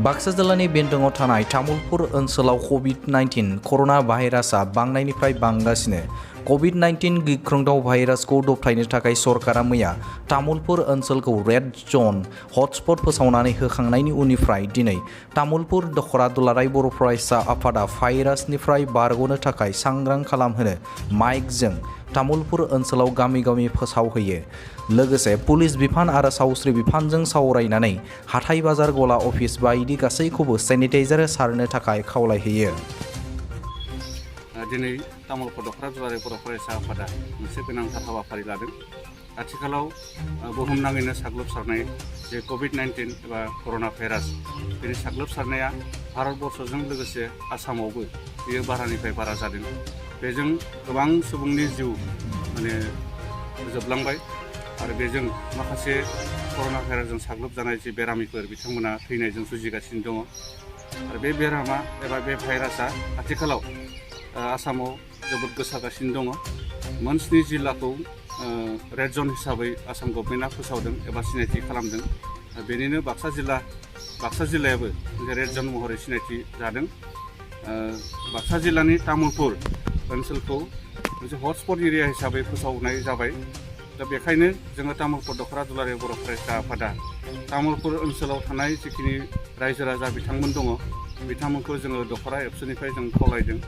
बाक्सा जिल्लानि बेन्दोङाव थानाय तामुलपुर ओनसोलाव कभिड-19 कर'ना भाइरासआ बांनायनिफ्राय बांगासिनो। कभिड-19 गिख्रंथाव भाइरासखौ दबथायनो थाखाय सरकारा मैया तामुलपुर ओनसोलखौ रेड जन हटस्पट फोसावनानै होखांनायनि उननिफ्राय दिनै तामुलपुर दखरा दुलाराय बर' फरायसा आफादा भाइरासनिफ्राय बारग'नो थाखाय सांग्रां खालामहोनो माइकजों तामुलपुर ओनसोलाव गामि गामि फोसावहैयो। लोगोसे पुलिस बिफान आरो सावस्रि बिफानजों सावरायनानै हाथाइ बाजार गला अफिस बायदि गासैखौबो सेनिटाइजार सारनो थाखाय खावलायहैयो। दिनै तामुलपुर दखरा दुलाराय बर' फरायसा आफादा मोनसे गोनांथार हाबाफारि लादों। आथिखालाव बुहुमनाङैनो साग्लोबसारनाय जे कभिड-19 एबा कर'ना भाइरास बेनि साग्लोबसारनाया भारतबर्षजों लोगोसे आसामावबो बेयो बारानिफ्राय बारा जादों। बेजों गोबां सुबुंनि जिउ जोबलांबाय आरो बेजों माखासे कर'ना भाइरासजों साग्लोबजानाय जे बेरामिफोर बिथांमोना थैनायजों जुजिगासिनो दङ आरो बे बेरामा एबा बे भाइरासआ आथिखालाव आसामाव जोबोद गोसारगासिनो दङ। मोन 7 जिल्लाखौ रेड जन हिसाबै आसाम गभर्नमेन्टआ फोसावदों एबा सिनायथि खालामदों। बेनिनो बाक्सा जिल्लायाबो रेड जन महरै सिनायथि जादों। बाक्सा जिल्लानि तामुलपुर ओनसोलखौ मोनसे हटस्पट एरिया हिसाबै फोसावनाय जाबाय। दा बेखायनो जोङो तामुलपुर दखरा दुलाराय बर' फरायसा आफादा तामुलपुर ओनसोलाव थानाय जिखिनि रायजो राजा बिथांमोन दङ बिथांमोनखौ जोङो दखरा एबसुनिफ्राय जों खावलायदों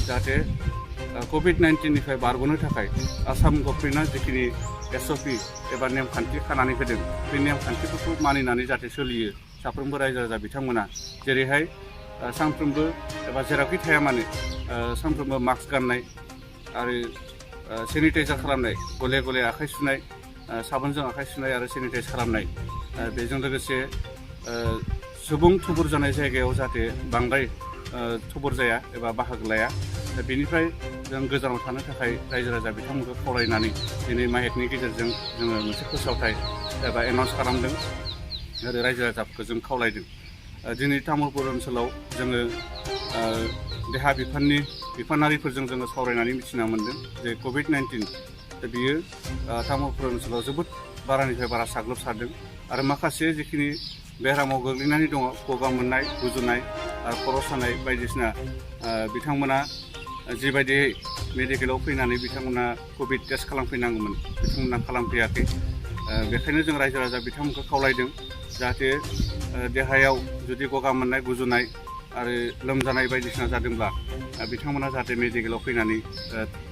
जाहाथे कभिड-19निफ्राय बारग'नो थाखाय आसाम गभर्नमेन्टआ जिखिनि SOP एबा नेमखान्थि खानानै होदों बे नेमखान्थिफोरखौ मानिनानै जाहाथे सोलियो साफ्रोमबो रायजो राजा बिथांमोना। जेरैहाय सानफ्रोमबो एबा जेरावखि थाया मानो सानफ्रोमबो मास्क गाननाय आरो सेनिटाइजार खालामनाय, गले गले आखाइ सुनाय, साबोनजों आखाइ सुनाय आरो सेनिटाइज खालामनाय। बेजों लोगोसे सुबुं थुबुर जानाय जायगायाव जाहाथे बांद्राय थुबुर जाया एबा बाहागो लाया। बेनिफ्राय जों गोजानाव थानो थाखाय रायजो राजा बिथांमोनखौ खावलायनानै दिनै माइकनि गेजेरजों जोङो मोनसे फोसावथाय एबा एनाउन्स खालामदों आरो रायजो राजाफोरखौ जों खावलायदों। दिनै तामुलपुर ओनसोलाव जोङो देहा बिफानारिफोरजों जोङो सावरायनानै मिथिना मोन्दों जे कभिड-19 बियो तामुलपुर ओनसोलाव जोबोद बारानिफ्राय बारा साग्लोबसारदों आरो माखासे जिखिनि बेरामाव गोग्लैनानै दङ गगा मोननाय, गुजुनाय आरो खर' सानाय बायदिसिना बिथांमोना जिबायदियै मेडिकेलाव फैनानै बिथांमोना कभिड टेस्ट खालामफैनांगौमोन बिथांमोना खालामफैयाखै। बेखायनो जों रायजो राजा बिथांमोनखौ खावलायदों जाहाथे देहायाव जुदि गगा मोननाय, गुजुनाय आरो लोमजानाय बायदिसिना जादोंब्ला बिथांमोना जाहाथे मेडिकेलाव फैनानै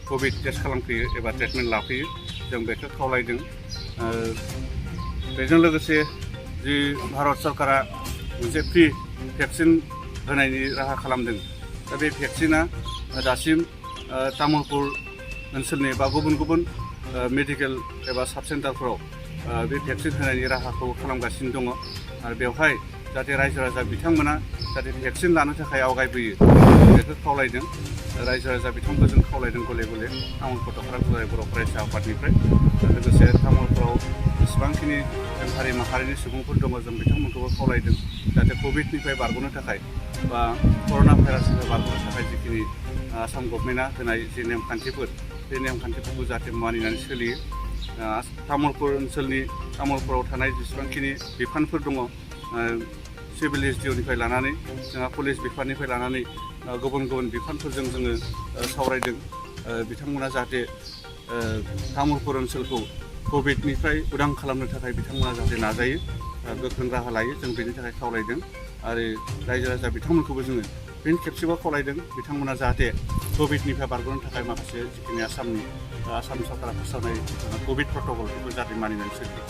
कभिड टेस्ट खालामफैयो एबा ट्रिटमेन्ट लाफैयो जों बेखौ खावलायदों। बेजों लोगोसे जि भारत सरकारा मोनसे फ्रि भेक्सिन होनायनि राहा खालामदों। दा बे भेक्सिना दासिम तामुलपुर ओनसोलनि बा गुबुन मेडिकेल एबा साब सेन्टारफोराव बे भेक्सिन होनायनि राहाखौ खालामगासिनो दङ आरो बेवहाय जाहाथे रायजो राजा बिथांमोना जाहाथे भेक्सिन लानो थाखाय आवगायबोयो बेखौ खावलायदों। रायजो राजा बिथांमोनखौ जों खावलायदों गले गले तामुलपुर दखरा दुलाराय बर' फरायसा आफादनिफ्राय। लोगोसे तामुलपुराव जेसेबांखिनि जों हारि माहारिनि सुबुंफोर दङ जों बिथांमोनखौबो खावलायदों जाहाथे कभिडनिफ्राय बारग'नो थाखाय बा कर'ना भाइरासनिफ्राय बारग'नो थाखाय जिखिनि आसाम गभर्नमेन्टआ होनाय जे नेमखान्थिफोर बे नेमखान्थिफोरखौ जाहाथे मानिनानै सोलियो। तामुलपुर ओनसोलनि तामुलपुराव थानाय जेसेबांखिनि बिफानफोर दङ सिभिल SDOनिफ्राय लानानै जोंहा पुलिस बिफाननिफ्राय लानानै गुबुन बिफानफोरजों जोङो सावरायदों। बिथांमोना जाहाथे तामुलपुर ओनसोलखौ कभिडनिफ्राय उदां खालामनो थाखाय बिथांमोना जाहाथे नाजायो, गोख्रों राहा लायो जों बेनि थाखाय खावलायदों आरो रायजो राजा बिथांमोनखौबो जोङो फिन खेबसेबाव खावलायदों बिथांमोना जाहाथे कभिडनिफ्राय बारग'नो थाखाय माखासे जिखिनि आसाम सरकारा फोसावनाय कभिड प्रट'कलफोरखौ जाहाथे मानिनानै सोलियो।